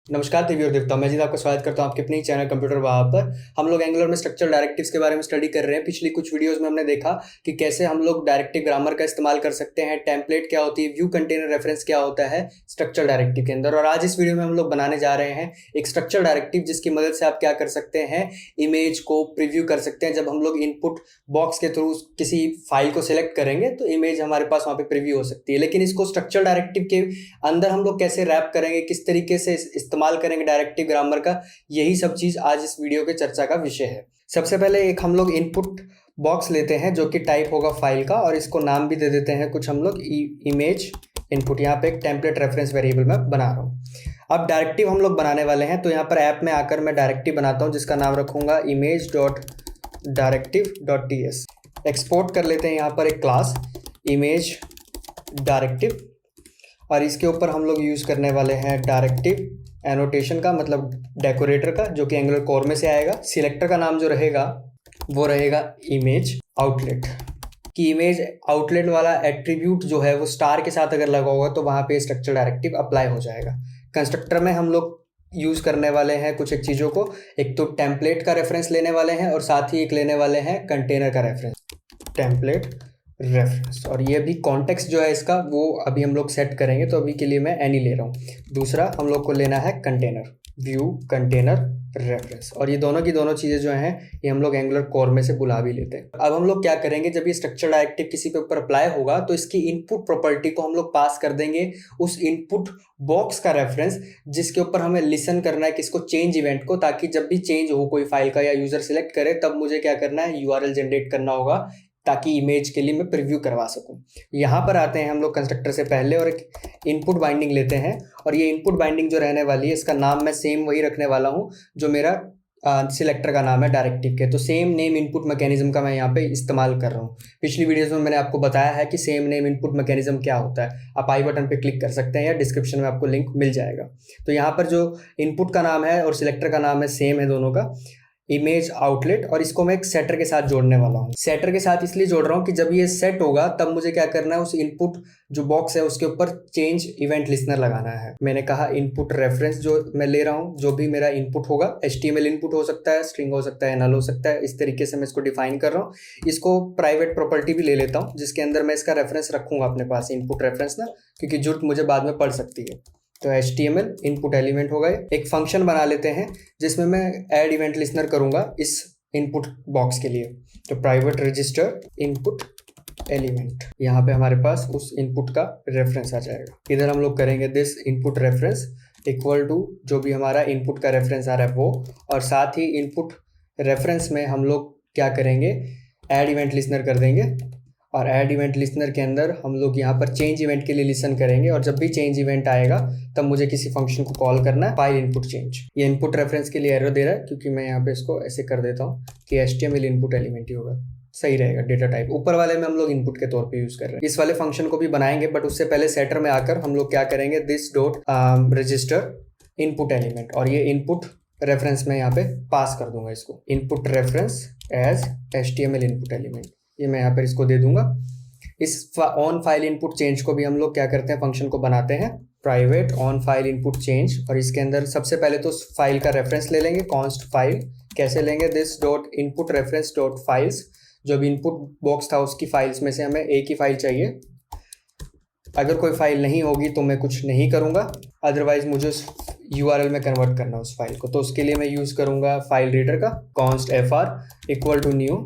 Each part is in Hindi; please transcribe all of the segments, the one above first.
नमस्कार देवी और देवताओं, मैं जीत आपका स्वागत करता हूं आपके अपने चैनल कंप्यूटर वहां पर। हम लोग एंगुलर में स्ट्रक्चरल डायरेक्टिव्स के बारे में स्टडी कर रहे हैं। पिछली कुछ वीडियोस में हमने देखा कि कैसे हम लोग डायरेक्टिव ग्रामर का इस्तेमाल कर सकते हैं, टेम्पलेट क्या होती है, व्यू कंटेनर रेफरेंस क्या होता है स्ट्रक्चरल डायरेक्टिव के अंदर। और आज इस वीडियो में हम लोग बनाने जा रहे हैं एक स्ट्रक्चरल डायरेक्टिव जिसकी मदद से आप क्या कर सकते हैं, इमेज को प्रीव्यू कर सकते हैं। जब हम लोग इनपुट बॉक्स के थ्रू किसी फाइल को सिलेक्ट करेंगे तो इमेज हमारे पास वहां पे प्रीव्यू हो सकती है। लेकिन इसको स्ट्रक्चरल डायरेक्टिव के अंदर हम लोग कैसे रैप करेंगे, किस तरीके से इस्तेमाल करेंगे डायरेक्टिव ग्रामर का, यही सब चीज आज इस वीडियो के चर्चा का विषय है। सबसे पहले एक हम लोग इनपुट बॉक्स लेते हैं जो कि टाइप होगा फाइल का, और इसको नाम भी दे देते हैं कुछ हम लोग इमेज इनपुट। यहाँ पे एक टेम्पलेट रेफरेंस वेरिएबल मैं बना रहा हूँ। अब डायरेक्टिव हम लोग बनाने वाले हैं, तो यहाँ पर ऐप में आकर मैं डायरेक्टिव बनाता हूँ जिसका नाम रखूंगा image dot directive dot TS. Export कर लेते हैं यहाँ पर एक क्लास इमेज डायरेक्टिव, और इसके ऊपर हम लोग यूज़ करने वाले हैं डायरेक्टिव एनोटेशन का, मतलब डेकोरेटर का, जो कि एंगुलर कोर में से आएगा। सिलेक्टर का नाम जो रहेगा वो रहेगा इमेज आउटलेट। कि इमेज आउटलेट वाला एट्रीब्यूट जो है वो स्टार के साथ अगर लगा होगा तो वहाँ पे स्ट्रक्चर डायरेक्टिव अप्लाई हो जाएगा। कंस्ट्रक्टर में हम लोग यूज़ करने वाले हैं कुछ एक चीज़ों को, एक तो टेम्पलेट का रेफरेंस लेने वाले हैं और साथ ही एक लेने वाले हैं कंटेनर का रेफरेंस, टेम्पलेट रेफरेंस। और ये भी कॉन्टेक्स्ट जो है इसका वो अभी हम लोग सेट करेंगे, तो अभी के लिए मैं एनी ले रहा हूँ। दूसरा हम लोग को लेना है कंटेनर, व्यू कंटेनर रेफरेंस। और ये दोनों की दोनों चीज़ें जो हैं ये हम लोग एंगुलर कोर में से बुला भी लेते हैं। अब हम लोग क्या करेंगे, जब ये स्ट्रक्चर डायरेक्टिव किसी के ऊपर अप्लाई होगा तो इसकी इनपुट प्रॉपर्टी को हम लोग पास कर देंगे उस इनपुट बॉक्स का रेफरेंस जिसके ऊपर हमें लिसन करना है किसको, चेंज इवेंट को, ताकि जब भी चेंज हो कोई फाइल का या यूजर सिलेक्ट करे तब मुझे क्या करना है, यूआरएल जनरेट करना होगा ताकि इमेज के लिए मैं प्रीव्यू करवा सकूं। यहाँ पर आते हैं हम लोग कंस्ट्रक्टर से पहले और एक इनपुट बाइंडिंग लेते हैं। और ये इनपुट बाइंडिंग जो रहने वाली है इसका नाम मैं सेम वही रखने वाला हूँ जो मेरा सिलेक्टर का नाम है डायरेक्टिव के। तो सेम नेम इनपुट मैकेनिज्म का मैं यहाँ पे इस्तेमाल कर रहा हूँ। पिछली वीडियोस में मैंने आपको बताया है कि सेम नेम इनपुट मैकेनिज्म क्या होता है। आप आई बटन पे क्लिक कर सकते हैं या डिस्क्रिप्शन में आपको लिंक मिल जाएगा। तो यहाँ पर जो इनपुट का नाम है और सिलेक्टर का नाम है सेम है दोनों का, इमेज आउटलेट। और इसको मैं एक सेटर के साथ जोड़ने वाला हूँ। सेटर के साथ इसलिए जोड़ रहा हूँ कि जब ये सेट होगा तब मुझे क्या करना है, उस इनपुट जो बॉक्स है उसके ऊपर चेंज इवेंट लिसनर लगाना है। मैंने कहा इनपुट रेफरेंस जो मैं ले रहा हूँ, जो भी मेरा इनपुट होगा, HTML इनपुट हो सकता है, स्ट्रिंग हो सकता है, नल हो सकता है, इस तरीके से मैं इसको डिफाइन कर रहा हूँ। इसको प्राइवेट प्रॉपर्टी भी ले लेता हूँ जिसके अंदर मैं इसका रेफरेंस रखूंगा अपने पास, इनपुट रेफरेंस ना, क्योंकि जरूरत मुझे बाद में पड़ सकती है। तो HTML इनपुट एलिमेंट हो गए। एक फंक्शन बना लेते हैं जिसमें मैं ऐड इवेंट लिसनर करूंगा इस इनपुट बॉक्स के लिए। तो प्राइवेट रजिस्टर इनपुट एलिमेंट, यहाँ पे हमारे पास उस इनपुट का रेफरेंस आ जाएगा। इधर हम लोग करेंगे this input reference equal to जो भी हमारा इनपुट का रेफरेंस आ रहा है वो, और साथ ही इनपुट रेफरेंस में हम लोग क्या करेंगे, ऐड इवेंट लिसनर कर देंगे। और ऐड इवेंट लिसनर के अंदर हम लोग यहाँ पर चेंज इवेंट के लिए लिसन करेंगे, और जब भी चेंज इवेंट आएगा तब मुझे किसी फंक्शन को कॉल करना है, फाइल इनपुट चेंज। ये इनपुट रेफरेंस के लिए एरर दे रहा है क्योंकि मैं यहाँ पे इसको ऐसे कर देता हूँ कि HTML इनपुट एलिमेंट ही होगा, सही रहेगा। डेटा टाइप ऊपर वाले में हम लोग इनपुट के तौर पे यूज कर रहे हैं। इस वाले फंक्शन को भी बनाएंगे, बट उससे पहले सेटर में आकर हम लोग क्या करेंगे, this dot register input element, और ये इनपुट रेफरेंस में यहाँ पे पास कर दूंगा इसको, input reference as HTML input element. ये मैं यहाँ पर इसको दे दूंगा। इस ऑन फाइल इनपुट चेंज को भी हम लोग क्या करते हैं, फंक्शन को बनाते हैं private on file input change. और इसके अंदर सबसे पहले तो फाइल का रेफरेंस ले लेंगे, कॉन्स्ट फाइल। कैसे लेंगे, this dot input reference dot files. जो भी इनपुट बॉक्स था उसकी फाइल्स में से हमें एक ही फाइल चाहिए। अगर कोई फाइल नहीं होगी तो मैं कुछ नहीं करूँगा, अदरवाइज मुझे उस URL में कन्वर्ट करना उस फाइल को। तो उसके लिए मैं यूज़ करूँगा फाइल रीडर का, const FR equal to new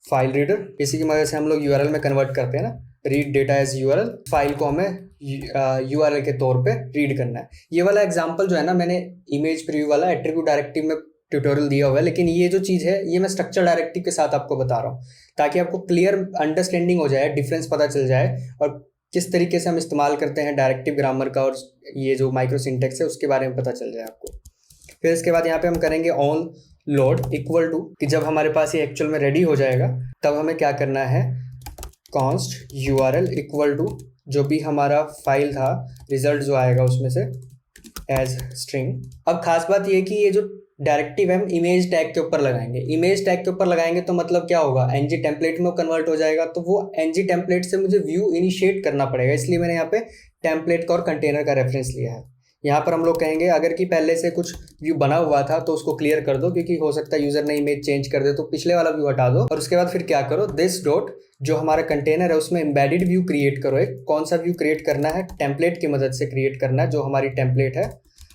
file reader. इसी की मदद से हम लोग URL में कन्वर्ट करते हैं ना, read data as URL। File को हमें URL के तौर पे रीड करना है। ये वाला एग्जांपल जो है ना, मैंने इमेज प्रीव्यू वाला एट्रीब्यूट डायरेक्टिव में ट्यूटोरियल दिया हुआ है, लेकिन ये जो चीज़ है ये मैं स्ट्रक्चर डायरेक्टिव के साथ आपको बता रहा हूँ ताकि आपको क्लियर अंडरस्टैंडिंग हो जाए, डिफरेंस पता चल जाए, और किस तरीके से हम इस्तेमाल करते हैं डायरेक्टिव ग्रामर का, और ये जो माइक्रो सिंटेक्स है उसके बारे में पता चल जाए आपको। फिर इसके बाद यहाँ पे हम करेंगे ऑन लोड इक्वल टू कि जब हमारे पास ये एक्चुअल में रेडी हो जाएगा तब हमें क्या करना है, कॉन्स्ट URL इक्वल टू जो भी हमारा फाइल था, रिजल्ट जो आएगा उसमें से एज स्ट्रिंग। अब खास बात ये कि ये जो डायरेक्टिव हम इमेज टैग के ऊपर लगाएंगे। इमेज टैग के ऊपर लगाएंगे तो मतलब क्या होगा, ng टेम्पलेट में कन्वर्ट हो जाएगा। तो वो ng टेम्पलेट से मुझे व्यू इनिशिएट करना पड़ेगा, इसलिए मैंने यहाँ पे टेम्पलेट का और कंटेनर का रेफरेंस लिया है। यहाँ पर हम लोग कहेंगे अगर कि पहले से कुछ व्यू बना हुआ था तो उसको क्लियर कर दो, क्योंकि हो सकता है यूजर ने इमेज चेंज कर दे, तो पिछले वाला व्यू हटा दो। और उसके बाद फिर क्या करो, दिस डॉट जो हमारा कंटेनर है उसमें एम्बेडेड व्यू क्रिएट करो। एक कौन सा व्यू क्रिएट करना है, टेम्पलेट की मदद से क्रिएट करना है, जो हमारी टेम्पलेट है,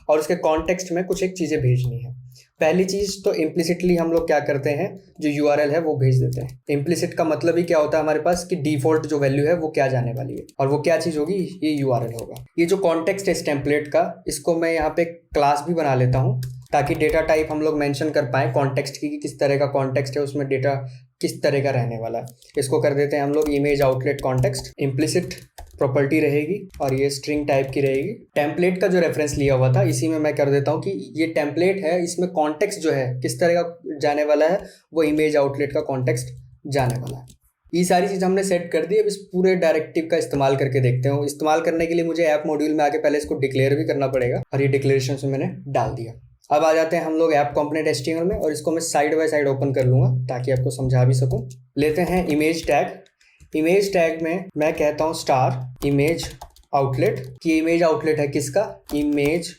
और उसके कॉन्टेक्स्ट में कुछ एक चीज़ें भेजनी है। पहली चीज़ तो इम्प्लिसिटली हम लोग क्या करते हैं, जो यूआरएल है वो भेज देते हैं। इम्प्लिसिट का मतलब ही क्या होता है हमारे पास, कि डिफॉल्ट जो वैल्यू है वो क्या जाने वाली है, और वो क्या चीज़ होगी, ये यूआरएल होगा। ये जो कॉन्टेक्स्ट है इस टेम्पलेट का, इसको मैं यहाँ पे क्लास भी बना लेता हूँ, ताकि डेटा टाइप हम लोग मेंशन कर पाएँ कॉन्टेक्स्ट की, कि किस तरह का कॉन्टेक्स्ट है, उसमें डेटा किस तरह का रहने वाला है। इसको कर देते हैं हम लोग image outlet context. Implicit property रहेगी और ये स्ट्रिंग टाइप की रहेगी। टेम्पलेट का जो रेफरेंस लिया हुआ था इसी में मैं कर देता हूँ कि ये टेम्पलेट है, इसमें कॉन्टेक्स्ट जो है किस तरह का जाने वाला है, वो इमेज आउटलेट का कॉन्टेक्स्ट जाने वाला है। ये सारी चीज़ हमने सेट कर दी। अब इस पूरे डायरेक्टिव का इस्तेमाल करके देखते हैं। इस्तेमाल करने के लिए मुझे ऐप मॉड्यूल में आके पहले इसको डिक्लेयर भी करना पड़ेगा, और ये डिक्लेरेशन से मैंने डाल दिया। अब आ जाते हैं हम लोग ऐप कंपोनेंट HTML में, और इसको मैं साइड बाय साइड ओपन कर लूँगा ताकि आपको समझा भी सकूँ। लेते हैं इमेज टैग। इमेज टैग में मैं कहता हूँ स्टार इमेज आउटलेट, कि इमेज आउटलेट है किसका, इमेज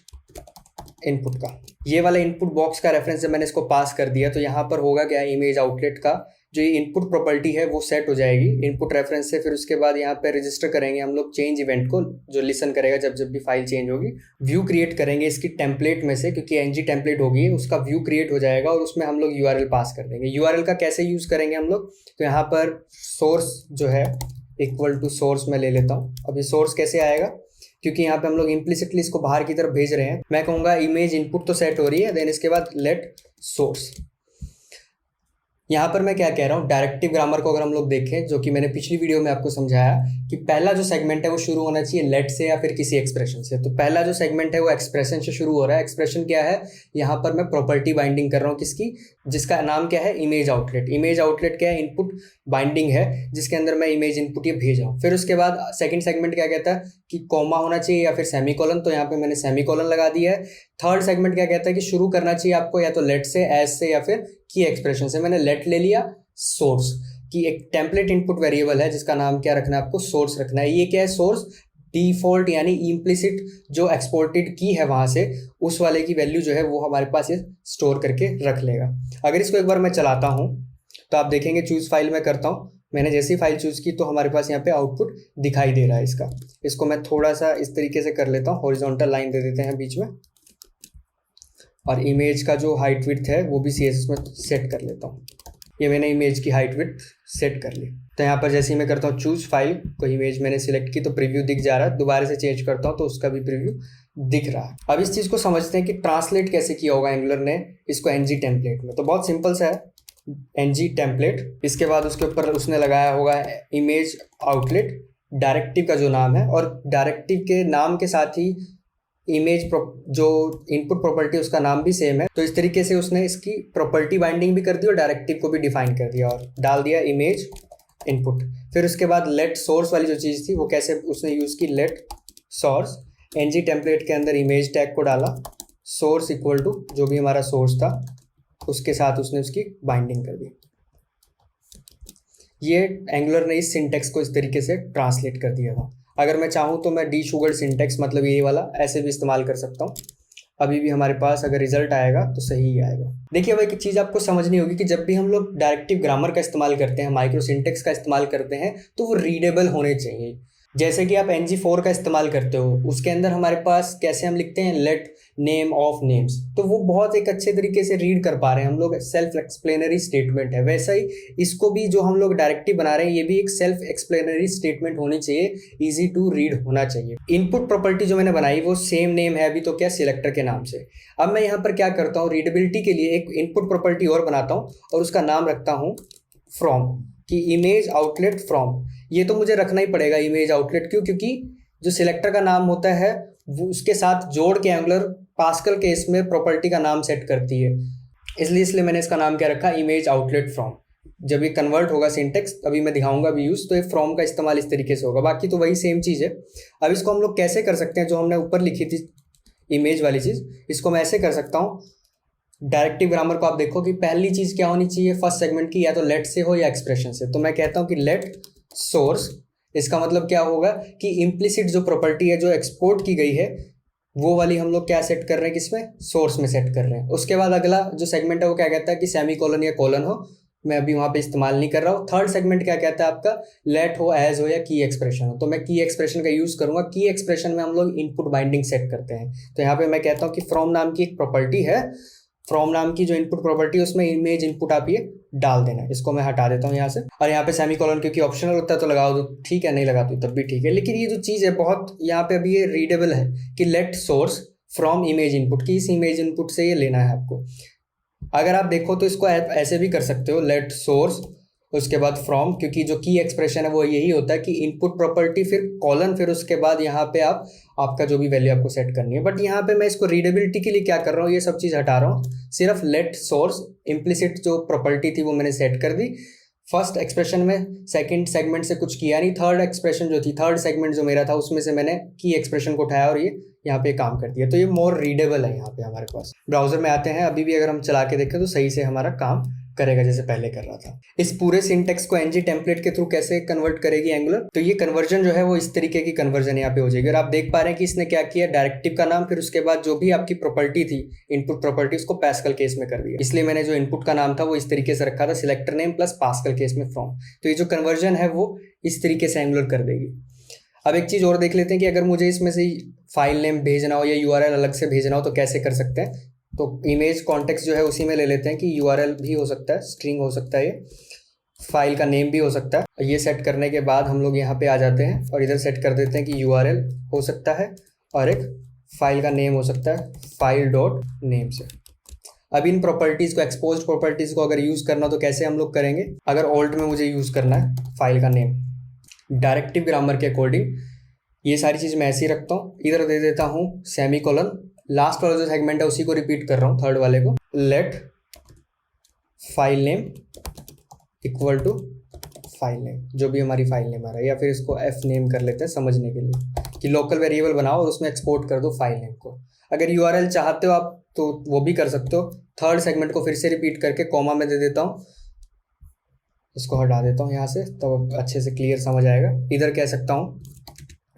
इनपुट का। ये वाला इनपुट बॉक्स का रेफरेंस जब मैंने इसको पास कर दिया तो यहाँ पर होगा क्या, इमेज आउटलेट का जो ये इनपुट प्रॉपर्टी है वो सेट हो जाएगी इनपुट रेफरेंस से। फिर उसके बाद यहाँ पे रजिस्टर करेंगे हम लोग चेंज इवेंट को, जो लिसन करेगा जब जब भी फाइल चेंज होगी। व्यू क्रिएट करेंगे इसकी टेम्पलेट में से, क्योंकि ng टेम्पलेट होगी, उसका व्यू क्रिएट हो जाएगा, और उसमें हम लोग URL पास कर देंगे। URL का कैसे यूज़ करेंगे हम लोग, तो यहाँ पर सोर्स जो है इक्वल टू सोर्स में ले लेता हूँ। अब ये सोर्स कैसे आएगा, क्योंकि यहाँ पे हम लोग इम्प्लिसिटली इसको बाहर की तरफ भेज रहे हैं। मैं कहूँगा इमेज इनपुट तो सेट हो रही है, देन इसके बाद लेट सोर्स। यहाँ पर मैं क्या कह रहा हूँ, डायरेक्टिव ग्रामर को अगर हम लोग देखें, जो कि मैंने पिछली वीडियो में आपको समझाया कि पहला जो सेगमेंट है वो शुरू होना चाहिए लेट से या फिर किसी एक्सप्रेशन से। तो पहला जो सेगमेंट है वो एक्सप्रेशन से शुरू हो रहा है। एक्सप्रेशन क्या है, यहाँ पर मैं प्रॉपर्टी बाइंडिंग कर रहा हूँ किसकी, जिसका नाम क्या है, इमेज आउटलेट। इमेज आउटलेट क्या है, इनपुट बाइंडिंग है, जिसके अंदर मैं इमेज इनपुट ये भेज रहा हूँ। फिर उसके बाद सेकंड सेगमेंट क्या कहता है कि कॉमा होना चाहिए या फिर सेमीकोलन, तो यहाँ पे मैंने सेमीकोलन लगा दिया है। थर्ड सेगमेंट क्या कहता है कि शुरू करना चाहिए आपको या तो लेट से, एज से, या फिर की एक्सप्रेशन से। मैंने लेट ले लिया। सोर्स की एक टेम्पलेट इनपुट वेरिएबल है जिसका नाम क्या रखना है आपको, सोर्स रखना है। ये क्या है, सोर्स डिफॉल्ट यानी इम्प्लिसिट जो एक्सपोर्टेड की है वहां से, उस वाले की वैल्यू जो है वो हमारे पास ये स्टोर करके रख लेगा। अगर इसको एक बार मैं चलाता हूँ तो आप देखेंगे चूज फाइल में करता हूँ, मैंने जैसी ही फाइल चूज की तो हमारे पास यहाँ पे आउटपुट दिखाई दे रहा है इसका। इसको मैं थोड़ा सा इस तरीके से कर लेता हूँ, हॉरिजॉन्टल लाइन दे देते हैं बीच में, और इमेज का जो हाइट विड्थ है वो भी CSS में सेट कर लेता हूँ। ये मैंने इमेज की हाइट विड्थ सेट कर ली। तो यहाँ पर जैसे ही मैं करता हूँ चूज फाइल, कोई इमेज मैंने सिलेक्ट की तो प्रीव्यू दिख जा रहा है। दोबारा से चेंज करता हूँ तो उसका भी प्रीव्यू दिख रहा है। अब इस चीज़ को समझते हैं कि ट्रांसलेट कैसे किया होगा एंगुलर ने इसको ng टेम्पलेट में। तो बहुत सिंपल सा है, ng टेम्पलेट, इसके बाद उसके ऊपर उसने लगाया होगा इमेज आउटलेट, डायरेक्टिव का जो नाम है, और डायरेक्टिव के नाम के साथ ही इमेज जो इनपुट प्रॉपर्टी उसका नाम भी सेम है। तो इस तरीके से उसने इसकी प्रॉपर्टी बाइंडिंग भी कर दी और डायरेक्टिव को भी डिफाइन कर दिया और डाल दिया इमेज इनपुट। फिर उसके बाद लेट सोर्स वाली जो चीज़ थी वो कैसे उसने यूज़ की, लेट सोर्स ng टेम्पलेट के अंदर इमेज टैग को डाला, सोर्स इक्वल टू जो भी हमारा सोर्स था उसके साथ उसने उसकी बाइंडिंग कर दी। ये एंगुलर ने इस सिंटेक्स को इस तरीके से ट्रांसलेट कर दिया था। अगर मैं चाहूँ तो मैं डीशुगर्ड सिंटेक्स, मतलब ये वाला, ऐसे भी इस्तेमाल कर सकता हूँ। अभी भी हमारे पास अगर रिजल्ट आएगा तो सही ही आएगा। देखिए अब एक चीज़ आपको समझनी होगी कि जब भी हम लोग डायरेक्टिव ग्रामर का इस्तेमाल करते हैं, माइक्रो सिंटेक्स का इस्तेमाल करते हैं, तो वो रीडेबल होने चाहिए। जैसे कि आप ng4 का इस्तेमाल करते हो, उसके अंदर हमारे पास कैसे हम लिखते हैं, लेट नेम ऑफ नेम्स, तो वो बहुत एक अच्छे तरीके से रीड कर पा रहे हैं हम लोग, सेल्फ एक्सप्लेनरी स्टेटमेंट है। वैसा ही इसको भी जो हम लोग डायरेक्टिव बना रहे हैं, ये भी एक सेल्फ एक्सप्लेनरी स्टेटमेंट होनी चाहिए, इजी टू रीड होना चाहिए। इनपुट प्रॉपर्टी जो मैंने बनाई वो सेम नेम है अभी तो क्या, सिलेक्टर के नाम से। अब मैं यहाँ पर क्या करता हूँ, रीडेबिलिटी के लिए एक इनपुट प्रॉपर्टी और बनाता हूँ और उसका नाम रखता हूँ फ्रॉम, कि इमेज आउटलेट फ्रॉम। ये तो मुझे रखना ही पड़ेगा इमेज आउटलेट, क्यों, क्योंकि जो सिलेक्टर का नाम होता है वो उसके साथ जोड़ के एंगुलर पास्कल केस में प्रॉपर्टी का नाम सेट करती है, इसलिए मैंने इसका नाम क्या रखा, इमेज आउटलेट फ्रॉम। जब ये कन्वर्ट होगा सिंटेक्स, अभी मैं दिखाऊंगा भी यूज़, तो ये फ्रॉम का इस्तेमाल इस तरीके से होगा, बाकी तो वही सेम चीज़ है। अब इसको हम लोग कैसे कर सकते हैं, जो हमने ऊपर लिखी थी इमेज वाली चीज़, इसको मैं ऐसे कर सकता हूँ। डायरेक्टिव ग्रामर को आप देखो कि पहली चीज़ क्या होनी चाहिए फर्स्ट सेगमेंट की, या तो लेट से हो या एक्सप्रेशन से। तो मैं कहता हूँ कि लेट सोर्स, इसका मतलब क्या होगा कि इम्प्लिसिट जो प्रॉपर्टी है जो एक्सपोर्ट की गई है वो वाली हम लोग क्या सेट कर रहे हैं, किसमें, सोर्स में सेट कर रहे हैं। उसके बाद अगला जो सेगमेंट है वो क्या कहता है कि सेमी कोलन या कोलन हो, मैं अभी वहाँ पे इस्तेमाल नहीं कर रहा हूँ। थर्ड सेगमेंट क्या कहता है आपका, लेट हो, एज हो या की एक्सप्रेशन हो, तो मैं की एक्सप्रेशन का यूज़ करूंगा। की एक्सप्रेशन में हम लोग इनपुट बाइंडिंग सेट करते हैं। तो यहाँ पे मैं कहता हूँ कि फ्रॉम नाम की एक प्रॉपर्टी है, फ्रॉम नाम की जो इनपुट प्रॉपर्टी है उसमें इमेज इनपुट आप ये डाल देना। इसको मैं हटा देता हूँ यहाँ से, और यहाँ पे सेमी कॉलन क्योंकि ऑप्शनल होता है तो लगा दो, ठीक है, नहीं लगा दो तब भी ठीक है। लेकिन ये जो चीज़ है बहुत यहाँ पे अभी ये रीडेबल है कि let source from image input, की इस इमेज इनपुट से ये लेना है आपको। अगर आप देखो तो इसको ऐसे भी कर सकते हो, लेट सोर्स उसके बाद फ्रॉम, क्योंकि जो की एक्सप्रेशन है वो यही होता है कि इनपुट प्रॉपर्टी फिर कॉलन, फिर उसके बाद यहाँ पे आप आपका जो भी वैल्यू आपको सेट करनी है। बट यहाँ पे मैं इसको रीडेबिलिटी के लिए क्या कर रहा हूँ, ये सब चीज़ हटा रहा हूँ, सिर्फ लेट सोर्स इम्प्लिसिट जो प्रॉपर्टी थी वो मैंने सेट कर दी फर्स्ट एक्सप्रेशन में, सेकंड सेगमेंट से कुछ किया नहीं, थर्ड एक्सप्रेशन जो थी, थर्ड सेगमेंट जो मेरा था उसमें से मैंने की एक्सप्रेशन को उठाया और ये यहाँ पे काम कर दिया। तो ये मोर रीडेबल है यहाँ पे हमारे पास। ब्राउजर में आते हैं, अभी भी अगर हम चला के देखें तो सही से हमारा काम करेगा जैसे पहले कर रहा था। इस पूरे सिंटेक्स को एनजी टेम्पलेट के थ्रू कैसे कन्वर्ट करेगी एंगुलर, तो ये कन्वर्जन जो है वो इस तरीके की कन्वर्जन यहाँ पे हो जाएगी। और आप देख पा रहे हैं कि इसने क्या किया, डायरेक्टिव का नाम, फिर उसके बाद जो भी आपकी प्रॉपर्टी थी इनपुट प्रॉपर्टी, उसको पास्कल केस में कर दिया। इसलिए मैंने जो इनपुट का नाम था वो इस तरीके से रखा था, selector name plus pascal case में फ्रॉम। तो ये जो कन्वर्जन है वो इस तरीके से एंगुलर कर देगी। अब एक चीज़ और देख लेते हैं कि अगर मुझे इसमें से फाइल नेम भेजना हो या यूआरएल अलग से भेजना हो तो कैसे कर सकते हैं। तो इमेज कॉन्टेक्स्ट जो है उसी में ले लेते हैं कि यूआरएल भी हो सकता है, स्ट्रिंग हो सकता है, ये फाइल का नेम भी हो सकता है। ये सेट करने के बाद हम लोग यहाँ पे आ जाते हैं और इधर सेट कर देते हैं कि यूआरएल हो सकता है और एक फाइल का नेम हो सकता है, फाइल डॉट नेम से। अब इन प्रॉपर्टीज़ को, एक्सपोज्ड प्रॉपर्टीज़ को अगर यूज़ करना तो कैसे हम लोग करेंगे, अगर ऑल्ट में मुझे यूज़ करना है फाइल का नेम, डायरेक्टिव ग्रामर के अकॉर्डिंग ये सारी चीज़ मैं ऐसे ही रखता हूँ। इधर दे देता हूँ सेमी कोलन, लास्ट वाला जो सेगमेंट है उसी को रिपीट कर रहा हूँ, थर्ड वाले को, let file name equal to file name, जो भी हमारी फाइल नेम आ रहा है, या फिर इसको एफ नेम कर लेते हैं समझने के लिए कि लोकल वेरिएबल बनाओ और उसमें एक्सपोर्ट कर दो फाइल नेम को। अगर यूआरएल चाहते हो आप तो वो भी कर सकते हो। थर्ड सेगमेंट को फिर से रिपीट करके कॉमा में दे देता हूँ, इसको हटा देता हूँ यहाँ से तो अच्छे से क्लियर समझ आएगा। इधर कह सकता हूँ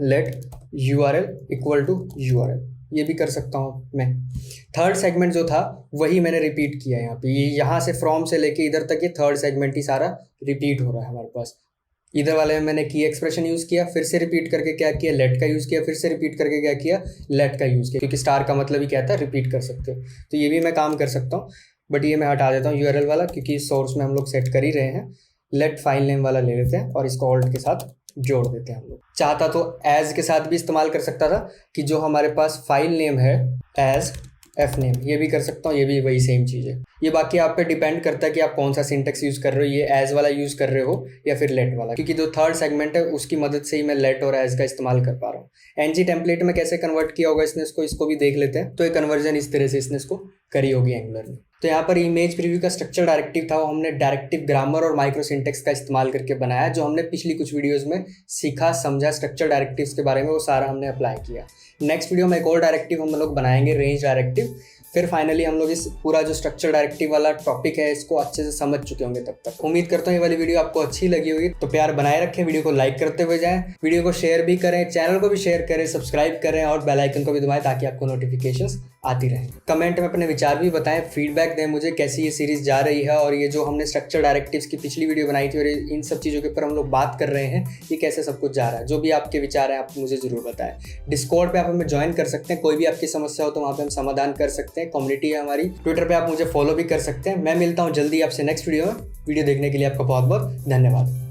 let URL equal to URL, ये भी कर सकता हूँ मैं। थर्ड सेगमेंट जो था वही मैंने रिपीट किया यहाँ पे, ये यहाँ से फ्रॉम से लेके इधर तक ये थर्ड सेगमेंट ही सारा रिपीट हो रहा है हमारे पास। इधर वाले में मैंने की एक्सप्रेशन यूज़ किया, फिर से रिपीट करके क्या किया, लेट का यूज़ किया, फिर से रिपीट करके क्या किया, लेट का यूज़ किया, क्योंकि स्टार का मतलब ही क्या था, रिपीट कर सकते हो। तो ये भी मैं काम कर सकता हूँ, बट ये मैं हटा देता हूँ यूआरएल वाला, क्योंकि सोर्स में हम लोग सेट कर ही रहे हैं। लेट फाइल नेम वाला ले लेते हैं और इसको ऑल्ट के साथ जोड़ देते हैं हम लोग। चाहता तो एज के साथ भी इस्तेमाल कर सकता था कि जो हमारे पास फाइल नेम है एज एफ नेम, ये भी कर सकता हूँ, ये भी वही सेम चीज़ है। ये बाकी आप पे डिपेंड करता है कि आप कौन सा सिंटेक्स यूज़ कर रहे हो, ये एज वाला यूज़ कर रहे हो या फिर लेट वाला, क्योंकि जो थर्ड सेगमेंट है उसकी मदद से ही मैं लेट और एज का इस्तेमाल कर पा रहा हूँ। एनजी टेम्पलेट में कैसे कन्वर्ट किया होगा इसने इसको भी देख लेते हैं। तो ये कन्वर्जन इस तरह से इसने इसको करी होगी एंगुलर में। तो यहाँ पर इमेज प्रीव्यू का स्ट्रक्चर डायरेक्टिव था, वो हमने डायरेक्टिव ग्रामर और माइक्रो सिंटेक्स का इस्तेमाल करके बनाया। जो हमने पिछली कुछ वीडियोस में सीखा समझा स्ट्रक्चर डायरेक्टिव्स के बारे में, वो सारा हमने अप्लाई किया। नेक्स्ट वीडियो में एक और डायरेक्टिव हम लोग बनाएंगे, रेंज डायरेक्टिव। फिर फाइनली हम लोग इस पूरा जो स्ट्रक्चर डायरेक्टिव वाला टॉपिक है इसको अच्छे से समझ चुके होंगे तब तक। उम्मीद करता हूँ ये वाली वीडियो आपको अच्छी लगी होगी। तो प्यार बनाए रखें, वीडियो को लाइक करते हुए जाएं, वीडियो को शेयर भी करें, चैनल को भी शेयर करें, सब्सक्राइब करें और बेल आइकन को भी दबाएं ताकि आपको नोटिफिकेशंस आती रहें। कमेंट में अपने विचार भी बताएं, फीडबैक दें मुझे कैसी ये सीरीज जा रही है, और ये जो हमने स्ट्रक्चर डायरेक्टिव्स की पिछली वीडियो बनाई थी और इन सब चीज़ों के ऊपर हम लोग बात कर रहे हैं, ये कैसे सब कुछ जा रहा है। जो भी आपके विचार हैं आप मुझे ज़रूर बताएं। डिस्कॉर्ड पे आप हमें ज्वाइन कर सकते हैं, कोई भी आपकी समस्या हो तो वहाँ पे हम समाधान कर सकते हैं, कम्युनिटी है हमारी। ट्विटर पे आप मुझे फॉलो भी कर सकते हैं। मैं मिलता हूँ जल्दी आपसे नेक्स्ट वीडियो में। वीडियो देखने के लिए आपका बहुत बहुत धन्यवाद।